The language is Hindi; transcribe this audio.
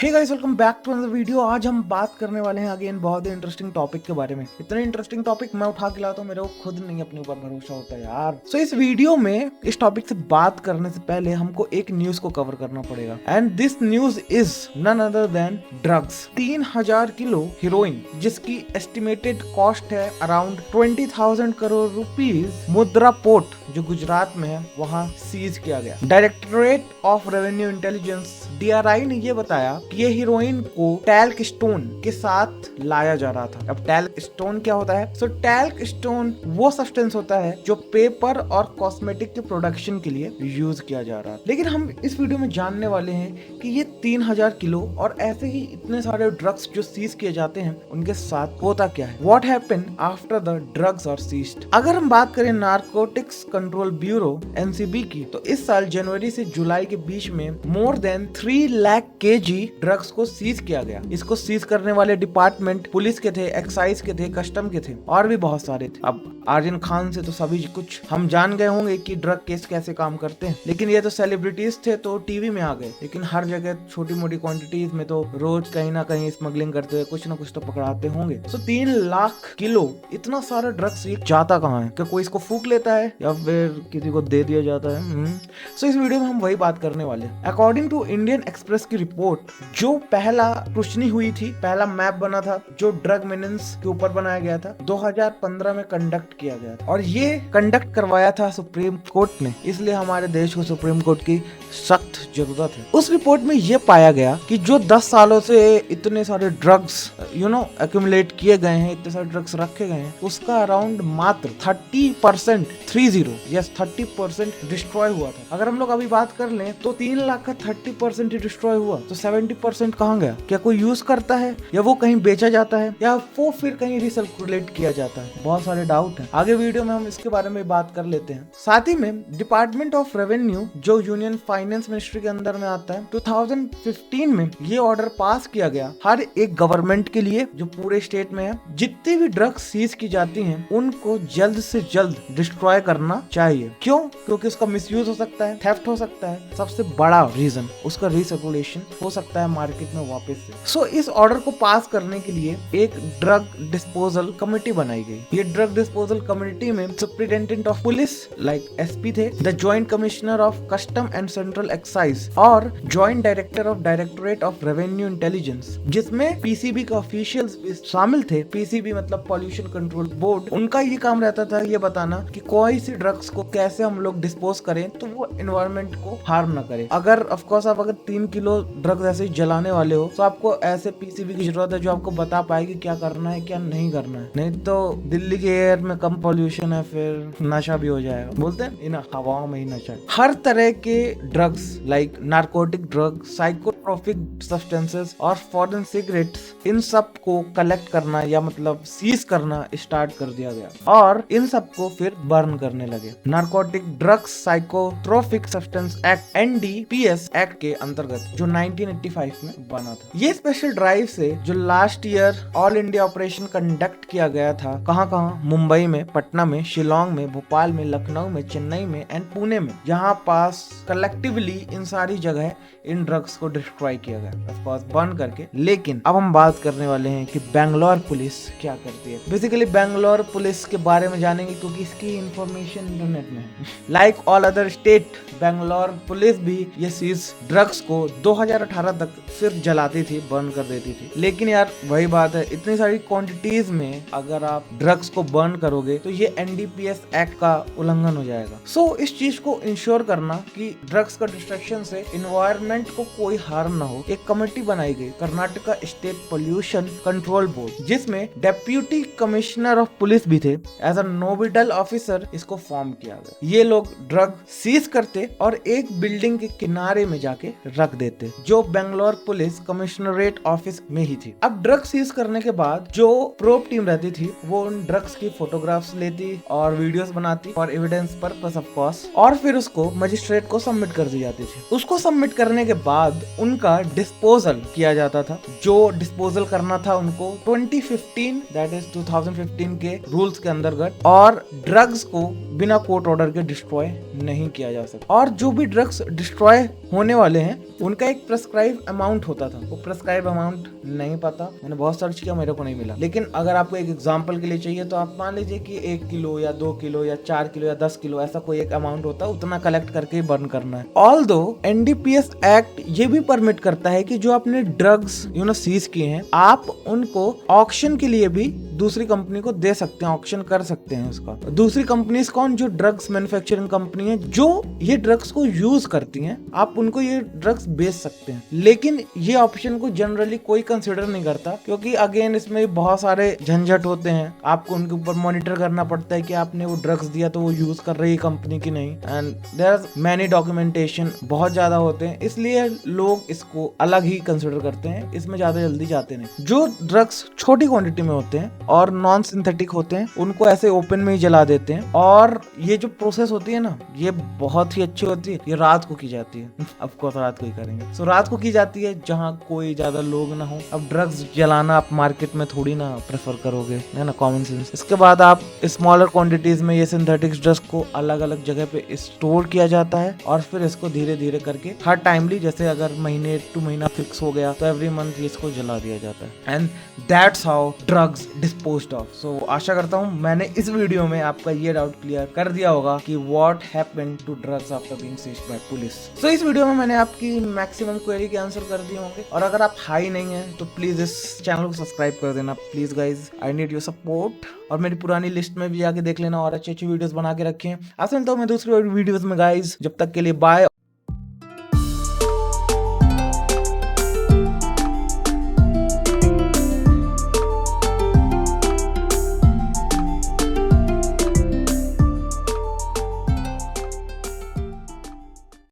Hey guys, welcome back to another video. आज हम बात करने वाले हैं अगेन बहुत ही इंटरेस्टिंग टॉपिक के बारे में। इतना इंटरेस्टिंग टॉपिक मैं उठा के लाता हूँ, मेरे को खुद नहीं अपने ऊपर भरोसा होता है यार। सो इस वीडियो में इस टॉपिक से बात करने से पहले हमको एक न्यूज को कवर करना पड़ेगा, and this news is none other than drugs. 3000 kilo heroin, जिसकी एस्टिमेटेड कॉस्ट है around 20,000 crore rupees, Mundra port जो गुजरात में है वहाँ सीज किया गया। Directorate of revenue intelligence DRI ने ये बताया कि ये हीरोइन को टैल्क स्टोन के साथ लाया जा रहा था। अब टैल्क स्टोन क्या होता है? सो टैल्क स्टोन वो सब्सटेंस होता है जो पेपर और कॉस्मेटिक के प्रोडक्शन के लिए यूज किया जा रहा है। लेकिन हम इस वीडियो में जानने वाले हैं कि ये 3000 किलो और ऐसे ही इतने सारे ड्रग्स जो सीज किए जाते हैं उनके साथ होता क्या है। What happened after the drugs are seized. अगर हम बात करें नारकोटिक्स कंट्रोल ब्यूरो NCB की, तो इस साल जनवरी से जुलाई के बीच में more than 3 lakh kg drugs को सीज किया गया। इसको सीज करने वाले डिपार्टमेंट पुलिस के थे, एक्साइज के थे, कस्टम के थे और भी बहुत सारे थे। अब आर्यन खान से तो सभी कुछ हम जान गए होंगे कि ड्रग केस कैसे काम करते हैं, लेकिन ये तो सेलिब्रिटीज थे तो टीवी में आ गए। लेकिन हर जगह छोटी मोटी क्वांटिटीज में तो रोज कहीं ना कहीं स्मगलिंग करते हुए कुछ ना कुछ तो पकड़ाते होंगे। सो 3 लाख किलो इतना सारा ड्रग्स जाता कहाँ है? क्या कोई इसको फूक लेता है या फिर किसी को दे दिया जाता है? सो इस वीडियो में हम वही बात करने वाले हैं। अकॉर्डिंग टू इंडियन एक्सप्रेस की रिपोर्ट, जो पहला रोशनी हुई थी, पहला मैप बना था जो ड्रग मिनेंस के ऊपर बनाया गया था, 2015 में कंडक्ट किया गया था और ये कंडक्ट करवाया था सुप्रीम कोर्ट ने। इसलिए हमारे देश को सुप्रीम कोर्ट की सख्त जरूरत है। उस रिपोर्ट में ये पाया गया कि जो 10 सालों से इतने सारे ड्रग्स एक्यूमुलेट किए गए हैं, इतने सारे ड्रग्स रखे गए हैं, उसका अराउंड मात्र 30% 30% डिस्ट्रॉय हुआ था। अगर हम लोग अभी बात कर लें तो 3 लाख का 30% डिस्ट्रॉय हुआ तो 70% कहाँ गया? क्या कोई यूज करता है या वो कहीं बेचा जाता है या वो फिर कहीं रिसर्कुलेट किया जाता है? बहुत सारे डाउट हैं। आगे वीडियो में हम इसके बारे में बात कर लेते हैं। साथ ही में डिपार्टमेंट ऑफ रेवेन्यू जो यूनियन फाइनेंस मिनिस्ट्री के अंदर में आता है, 2015 में ये ऑर्डर पास किया गया हर एक गवर्नमेंट के लिए जो पूरे स्टेट में है, जितनी भी ड्रग्स सीज की जाती हैं उनको जल्द से जल्द डिस्ट्रॉय करना चाहिए। क्यों? क्योंकि उसका मिसयूज हो सकता है, थेफ्ट हो सकता है, सबसे बड़ा रीजन उसका रिसर्कुलेशन हो सकता है मार्केट में वापस से। सो इस ऑर्डर को पास करने के लिए एक ड्रग डिस्पोजल कमेटी बनाई गई। ये ड्रग डिस्पोजल कमेटी में superintendent of police like SP थे, the joint commissioner of custom and central excise और joint director of directorate of revenue intelligence, जिसमें PCB के ऑफिशियल्स भी शामिल थे। PCB मतलब पॉल्यूशन कंट्रोल बोर्ड। उनका ये काम रहता था ये बताना कि कोई सी ड्रग्स को कैसे हम लोग डिस्पोज करें तो वो एनवायरनमेंट को हार्म ना करे। अगर ऑफ कोर्स आप अगर 3 किलो ड्रग्स ऐसे ही जलाने वाले हो तो आपको ऐसे PCB की जरूरत है जो आपको बता पाएगी क्या करना है क्या नहीं करना है। नहीं तो दिल्ली के एयर में कम पॉल्यूशन है, फिर नशा भी हो जाएगा। बोलते हैं इन हवाओं में ही नशा। हर तरह के drugs like narcotic drug, psychotropic substances और फॉरेन सिगरेट्स, इन सब को कलेक्ट करना या मतलब सीज करना स्टार्ट कर दिया गया और इन सब को फिर बर्न करने लगे। Narcotic drugs psychotropic substance act NDPS act के अंतर्गत जो 1985 में बना था। ये स्पेशल ड्राइव से जो last year all India operation conduct किया गया था, कहाँ कहाँ? मुंबई में, पटना में, शिलोंग में, भोपाल में, लखनऊ में, चेन्नई में एंड पुणे में, जहाँ पास कलेक्टिवली इन सारी जगह इन ड्रग्स को डिस्ट्रॉय किया गया, ऑफ कोर्स बर्न करके। लेकिन अब हम बात करने वाले हैं कि बैंगलोर पुलिस क्या करती है। बेसिकली बैंगलोर पुलिस के बारे में जानेंगे क्योंकि इसकी इंफॉर्मेशन इंटरनेट में है। Like all other state, Bangalore police भी ये सीज ड्रग्स को 2018 तक सिर्फ जलाती थी, बर्न कर देती थी। लेकिन यार वही बात है, इतनी सारी क्वांटिटीज में अगर आप ड्रग्स को बर्न करोगे तो ये NDPS एक्ट का उल्लंघन हो जाएगा। सो इस चीज को इंश्योर करना कि ड्रग्स का डिस्ट्रक्शन से इन्वायरमेंट को कोई हार्म ना हो, एक कमेटी बनाई गई, Karnataka state pollution control board, जिसमें डेप्यूटी कमिश्नर ऑफ पुलिस भी थे। एज अ नोडल ऑफिसर इसको फॉर्म किया गया। ये लोग ड्रग सीज करते और एक बिल्डिंग के किनारे में जाके रख देते जो बेंगलोर पुलिस कमिश्नरेट ऑफिस में ही थी। अब ड्रग सीज करने के बाद जो प्रोब टीम रहती थी वो उन ड्रग्स की फोटोग्राफ्स लेती और वीडियोस बनाती और एविडेंस पर्पस ऑफ कोर्स, और फिर उसको मजिस्ट्रेट को सबमिट कर दी जाती थी। उसको सबमिट करने के बाद उनका डिस्पोजल किया जाता था। जो डिस्पोजल करना था उनको 2015 दैट इज 2015 के रूल्स के अंतर्गत, और ड्रग्स को बिना कोर्ट ऑर्डर के डिस्ट्रॉय नहीं किया जा सकता। और जो भी ड्रग्स डिस्ट्रॉय होने वाले हैं उनका एक प्रेस्क्राइब अमाउंट होता था, वो प्रेस्क्राइब अमाउंट नहीं पता, मैंने बहुत सर्च किया, मेरे को नहीं मिला। लेकिन अगर आपको एक एग्जांपल के लिए चाहिए तो आप मान लीजिए कि 1 किलो या 2 किलो या 4 किलो या 10 किलो ऐसा कोई एक अमाउंट होता है, उतना कलेक्ट करके बर्न करना है। ऑल्दो एनडीपीएस एक्ट ये भी परमिट करता है कि जो आपने ड्रग्स सीज किए हैं, आप उनको ऑक्शन के लिए भी दूसरी कंपनी को दे सकते हैं, ऑक्शन कर सकते हैं उसका। दूसरी कंपनीज कौन? जो ड्रग्स मैन्युफैक्चरिंग कंपनी है जो ये ड्रग्स को यूज करती हैं, आप उनको ये ड्रग्स बेच सकते हैं। लेकिन ये ऑप्शन को जनरली कोई कंसिडर नहीं करता, क्योंकि अगेन इसमें बहुत सारे झंझट होते हैं, आपको उनके ऊपर मॉनिटर करना पड़ता है कि आपने वो ड्रग्स दिया तो वो यूज कर रही है कंपनी की नहीं, and there are many documentation बहुत ज्यादा होते हैं, इसलिए लोग इसको अलग ही कंसिडर करते हैं, इसमें ज्यादा जल्दी जाते नहीं। जो ड्रग्स छोटी क्वांटिटी में होते हैं और नॉन सिंथेटिक होते हैं, उनको ऐसे ओपन में ही जला देते हैं, और ये जो प्रोसेस होती है ना, ये बहुत ही अच्छी होती है। ये रात को की जाती है, ऑफ कोर्स रात को ही करेंगे। सो रात को की जाती है जहाँ कोई ज्यादा लोग ना हो। अब ड्रग्स जलाना आप मार्केट में थोड़ी ना प्रेफर करोगे, है ना, कॉमन सेंस। इसके बाद आप स्मॉलर क्वांटिटीज में ये सिंथेटिक ड्रग्स को अलग अलग जगह पे स्टोर किया जाता है, और फिर इसको धीरे धीरे करके हर टाइमली, जैसे अगर महीने टू महीना फिक्स हो गया तो एवरी मंथ इसको जला दिया जाता है। And that's how drugs disposed of. So आशा करता हूँ मैंने इस वीडियो में आपका ये डाउट क्लियर कर दिया होगा कि what happened to drugs after being seized by police. So इस वीडियो में मैंने आपकी मैक्सिमम क्वेरी के आंसर कर दिए होंगे, और अगर आप हाई नहीं है तो प्लीज इस चैनल को सब्सक्राइब कर देना please guys, I need your support. और मेरी पुरानी लिस्ट में भी जाके देख लेना, और अच्छी अच्छी वीडियोस बना के रखे हैं। आपसे मिलता हूँ मैं दूसरी वीडियोस में गाइज, जब तक के लिए बाय।